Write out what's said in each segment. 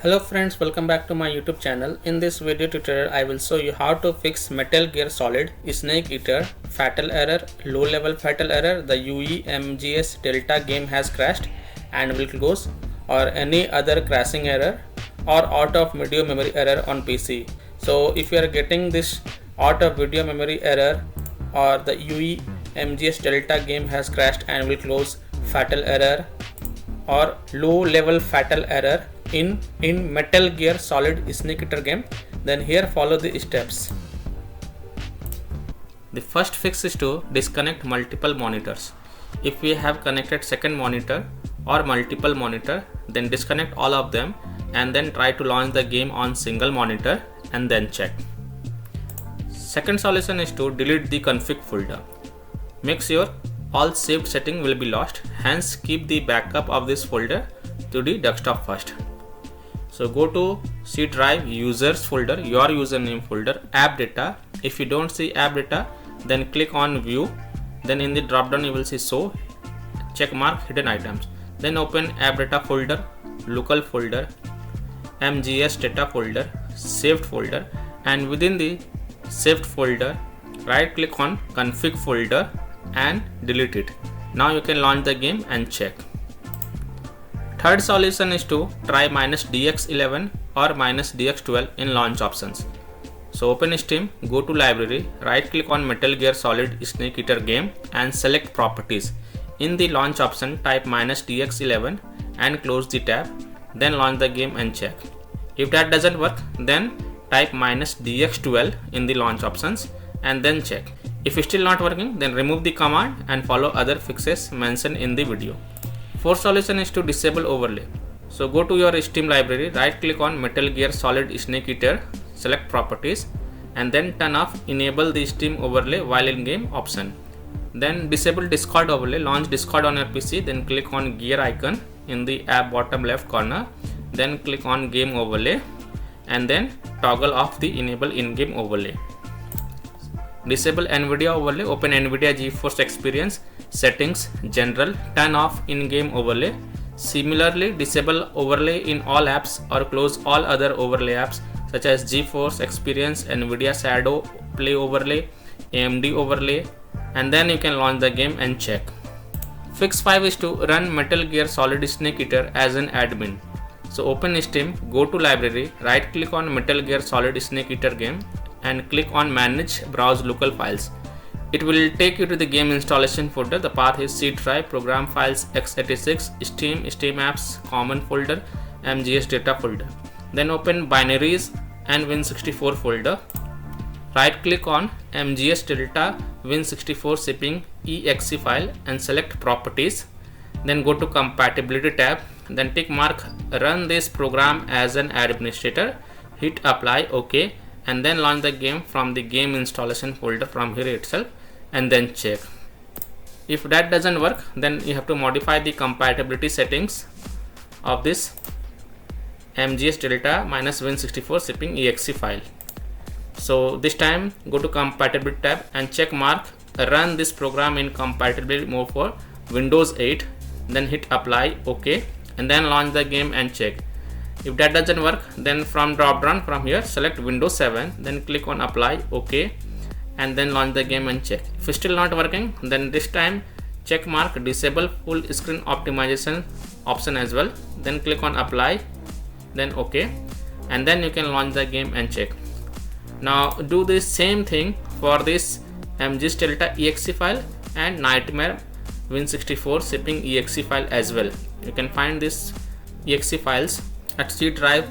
Hello friends, welcome back to my YouTube channel. In this video tutorial, I will show you how to fix Metal Gear Solid, Snake Eater, Fatal Error, Low Level Fatal Error, the UE-MGSDelta game has crashed and will close, or any other crashing error or out of video memory error on PC. So if you are getting this out of video memory error or the UE-MGSDelta game has crashed and will close, fatal error or low level fatal error in Metal Gear Solid Snake Eater game, then here follow the steps. The first fix is to disconnect multiple monitors. If we have connected second monitor or multiple monitor, then disconnect all of them and then try to launch the game on single monitor and then check. Second solution is to delete the config folder. Make sure all saved setting will be lost, hence keep the backup of this folder to the desktop first. So go to C drive users folder, your username folder, app data. If you don't see app data, then click on view, then in the drop down you will see show, check mark hidden items, then open app data folder, local folder, MGS data folder, saved folder, and within the saved folder right click on config folder and delete it. Now you can launch the game and check. Third solution is to try -DX11 or -DX12 in launch options. So open Steam, go to library, right click on Metal Gear Solid Snake Eater game and select properties. In the launch option type -DX11 and close the tab, then launch the game and check. If that doesn't work, then type -DX12 in the launch options and then check. If it's still not working, then remove the command and follow other fixes mentioned in the video. Fourth solution is to disable overlay. So go to your Steam library, right click on Metal Gear Solid Snake Eater, select properties and then turn off enable the Steam overlay while in game option. Then disable Discord overlay, launch Discord on your PC, then click on gear icon in the app bottom left corner, then click on game overlay and then toggle off the enable in-game overlay. Disable NVIDIA overlay, open NVIDIA GeForce Experience, settings, general, turn off in-game overlay. Similarly, disable overlay in all apps or close all other overlay apps such as GeForce Experience, NVIDIA Shadow Play overlay, AMD overlay, and then you can launch the game and check. Fix 5 is to run Metal Gear Solid Snake Eater as an admin. So open Steam, go to library, right click on Metal Gear Solid Snake Eater game and click on manage browse local files. It will take you to the game installation folder. The path is C drive, program files, x86, Steam, Steam apps, common folder, MGS data folder. Then open binaries and Win64 folder. Right click on MGS Delta Win64 shipping exe file and select properties. Then go to compatibility tab, then tick mark run this program as an administrator, hit apply, OK, and then launch the game from the game installation folder from here itself and then check. If that doesn't work, then you have to modify the compatibility settings of this MGS Delta -Win64 shipping exe file. So this time go to compatibility tab and check mark run this program in compatibility mode for Windows 8, then hit apply, OK, and then launch the game and check. If that doesn't work, then from drop down from here select Windows 7, then click on apply, OK, and then launch the game and check. If it's still not working, then this time check mark disable full screen optimization option as well, then click on apply, then OK, and then you can launch the game and check. Now do the same thing for this MGS Delta exe file and Nightmare Win64 shipping exe file as well. You can find this exe files at C drive,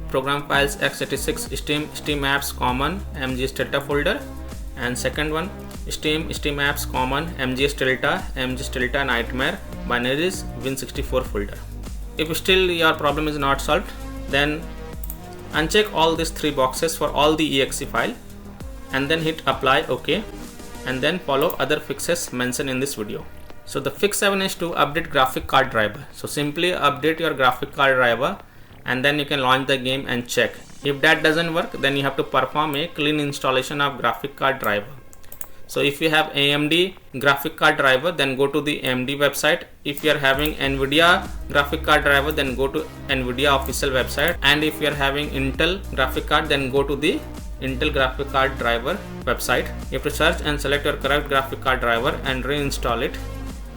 program files, x86, Steam apps, common, MGS Delta folder, and second one Steam apps, common, MGS Delta Nightmare, binaries, Win64 folder. If still your problem is not solved, then uncheck all these three boxes for all the exe file and then hit apply, OK, and then follow other fixes mentioned in this video. So the fix 7 is to update graphic card driver. So simply update your graphic card driver and then you can launch the game and check. If that doesn't work, then you have to perform a clean installation of graphic card driver. So if you have AMD graphic card driver, then go to the AMD website. If you are having NVIDIA graphic card driver, then go to NVIDIA official website. And if you are having Intel graphic card, then go to the Intel graphic card driver website. You have to search and select your correct graphic card driver and reinstall it,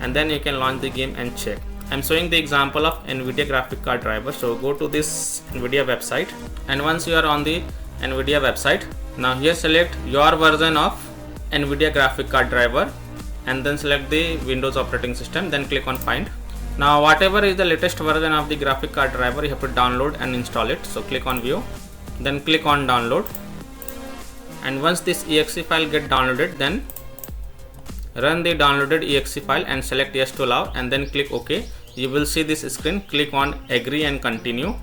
and then you can launch the game and check. I'm showing the example of NVIDIA graphic card driver. So go to this NVIDIA website, and once you are on the NVIDIA website, now here select your version of NVIDIA graphic card driver and then select the Windows operating system, then click on find. Now whatever is the latest version of the graphic card driver, you have to download and install it. So click on view, then click on download, and once this exe file get downloaded, then run the downloaded exe file and select yes to allow, and then click OK. You will see this screen. Click on agree and continue,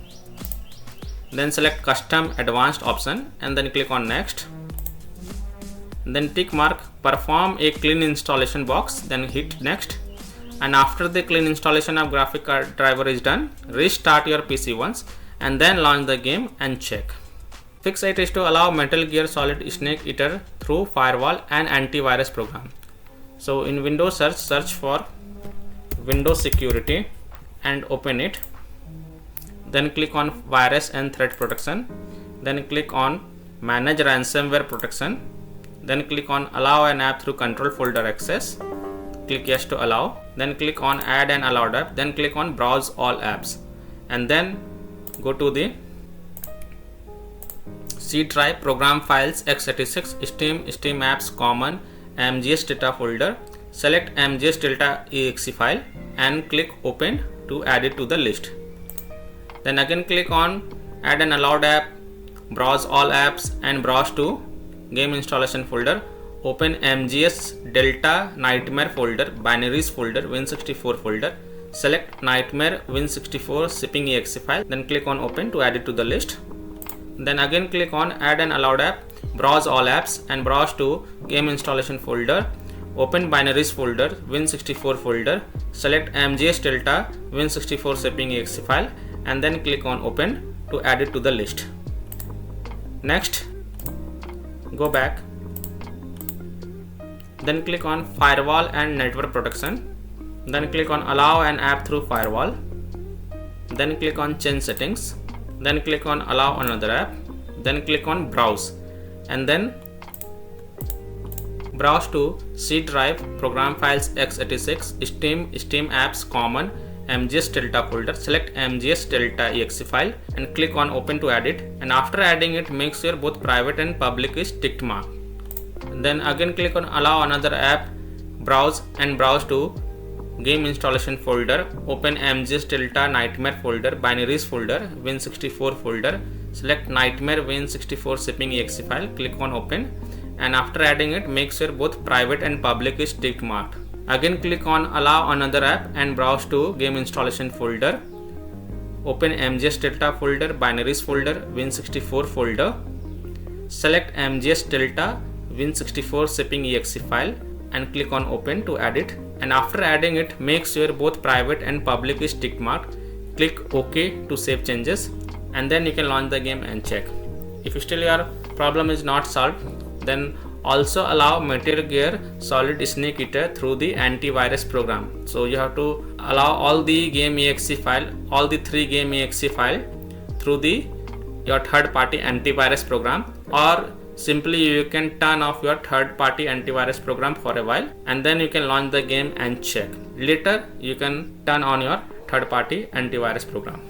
then select custom advanced option and then click on next. Then tick mark perform a clean installation box, then hit next. And after the clean installation of graphic card driver is done, restart your PC once and then launch the game and check. Fix it is to allow Metal Gear Solid Snake Eater through Firewall and antivirus program. So in Windows search for Windows Security and open it. Then click on Virus and Threat Protection. Then click on Manage Ransomware Protection. Then click on Allow an app through Control Folder Access. Click yes to allow. Then click on Add an allowed app. Then click on Browse all apps. And then go to the C drive program files x86 Steam apps common MGSDelta folder. Select MGSDelta exe file and click open to add it to the list. Then again click on add an allowed app, browse all apps and browse to game installation folder. Open MGSDelta nightmare folder, binaries folder, Win64 folder. Select nightmare Win64 shipping exe file, then click on open to add it to the list. Then again click on add an allowed app, browse all apps and browse to game installation folder. Open binaries folder, Win64 folder. Select MGSDelta Win64 shipping exe file and then click on open to add it to the list. Next, go back, then click on Firewall and Network Protection, then click on Allow an app through Firewall, then click on Change Settings, then click on Allow another app, then click on Browse, and then browse to C drive program files x86 Steam apps common MGSDelta folder. Select MGSDelta exe file and click on open to add it, and after adding it make sure both private and public is ticked mark. Then again click on allow another app, browse and browse to game installation folder. Open MGSDelta nightmare folder, binaries folder, Win64 folder. Select nightmare Win64 shipping exe file, click on open, and after adding it make sure both private and public is ticked marked. Again click on allow another app and browse to game installation folder. Open MGSDelta folder, binaries folder, Win64 folder. Select MGSDelta Win64 shipping exe file and click on open to add it, and after adding it make sure both private and public is tick marked. Click OK to save changes, and then you can launch the game and check. If still your problem is not solved, then also allow Metal Gear Solid Snake Eater through the antivirus program. So you have to allow all the game exe file, all the 3 game exe file through your third party antivirus program, or simply you can turn off your third party antivirus program for a while and then you can launch the game and check. Later you can turn on your third party antivirus program.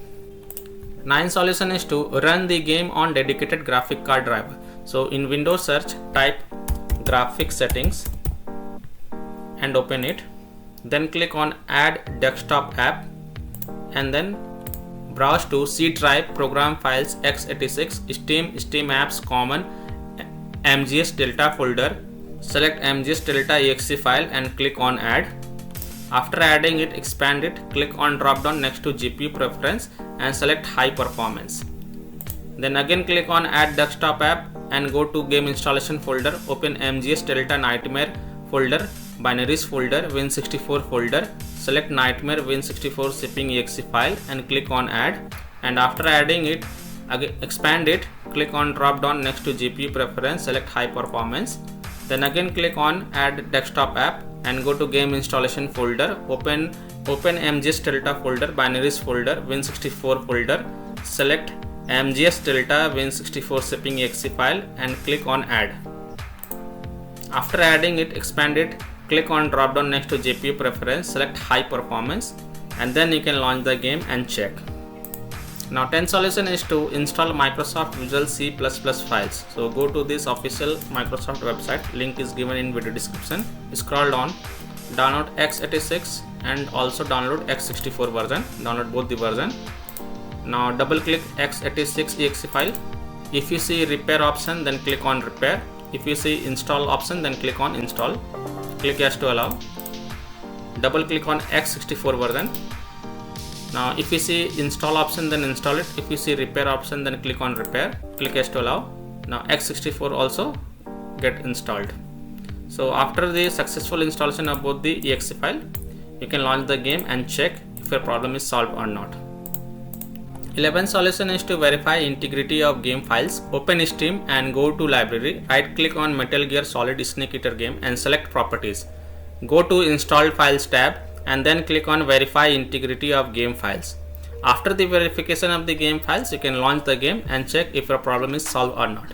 9th solution is to run the game on dedicated graphic card driver. So in Windows search, type graphic settings and open it, then click on add desktop app and then browse to C drive program files x86 Steam apps common MGSDelta folder. Select MGSDelta exe file and click on add. After adding it, expand it, click on drop down next to GPU preference and select high performance. Then again click on add desktop app and go to game installation folder. Open MGSDelta nightmare folder, binaries folder, Win64 folder. Select nightmare Win64 shipping exe file and click on add, and after adding it, again expand it, click on drop down next to GPU preference, select high performance Then again click on add desktop app and go to game installation folder. Open EATER folder, binaries folder, Win64 folder. Select MGSDelta Win64 shipping exe file and click on add. After adding it, expand it, click on drop down next to GPU preference, select high performance, and then you can launch the game and check. Now 10th solution is to install Microsoft Visual C++ files. So go to this official Microsoft website, link is given in video description. Scroll down, download x86 and also download x64 version, download both the version. Now double click x86 exe file. If you see repair option, then click on repair. If you see install option, then click on install. Click yes to allow. Double click on x64 version. Now if you see install option, then install it. If you see repair option, then click on repair. Click yes to allow. Now x64 also get installed. So after the successful installation of both the exe file, you can launch the game and check if your problem is solved or not. 11th solution is to verify integrity of game files. Open Steam and go to library. Right click on Metal Gear Solid Snake Eater game and select properties. Go to installed files tab and then click on verify integrity of game files. After the verification of the game files, you can launch the game and check if your problem is solved or not.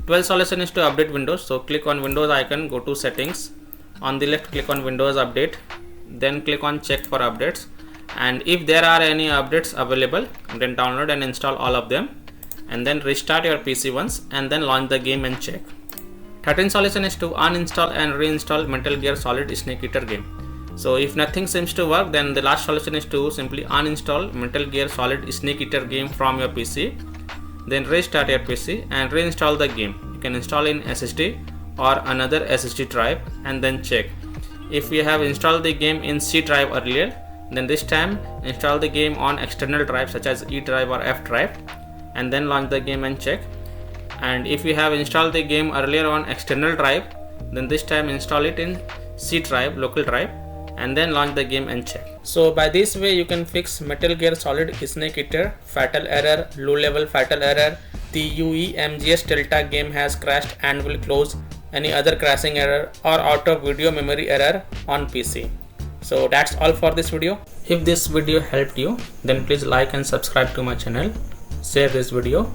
12th solution is to update Windows. So click on Windows icon, go to settings. On the left click on Windows update, then click on check for updates. And if there are any updates available, then download and install all of them, and then restart your PC once and then launch the game and check. 13th solution is to uninstall and reinstall Metal Gear Solid Snake Eater game. So if nothing seems to work, then the last solution is to simply uninstall Metal Gear Solid Snake Eater game from your PC, then restart your PC and reinstall the game. You can install in SSD or another SSD drive and then check. If you have installed the game in C drive earlier, then this time install the game on external drive such as E drive or F drive and then launch the game and check. And if you have installed the game earlier on external drive, then this time install it in C drive, local drive, and then launch the game and check. So by this way you can fix Metal Gear Solid Snake Eater, fatal error, low level fatal error, the UE-MGSDelta game has crashed and will close, any other crashing error or out of video memory error on PC. So that's all for this video. If this video helped you, then please like and subscribe to my channel, share this video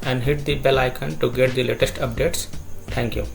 and hit the bell icon to get the latest updates. Thank you.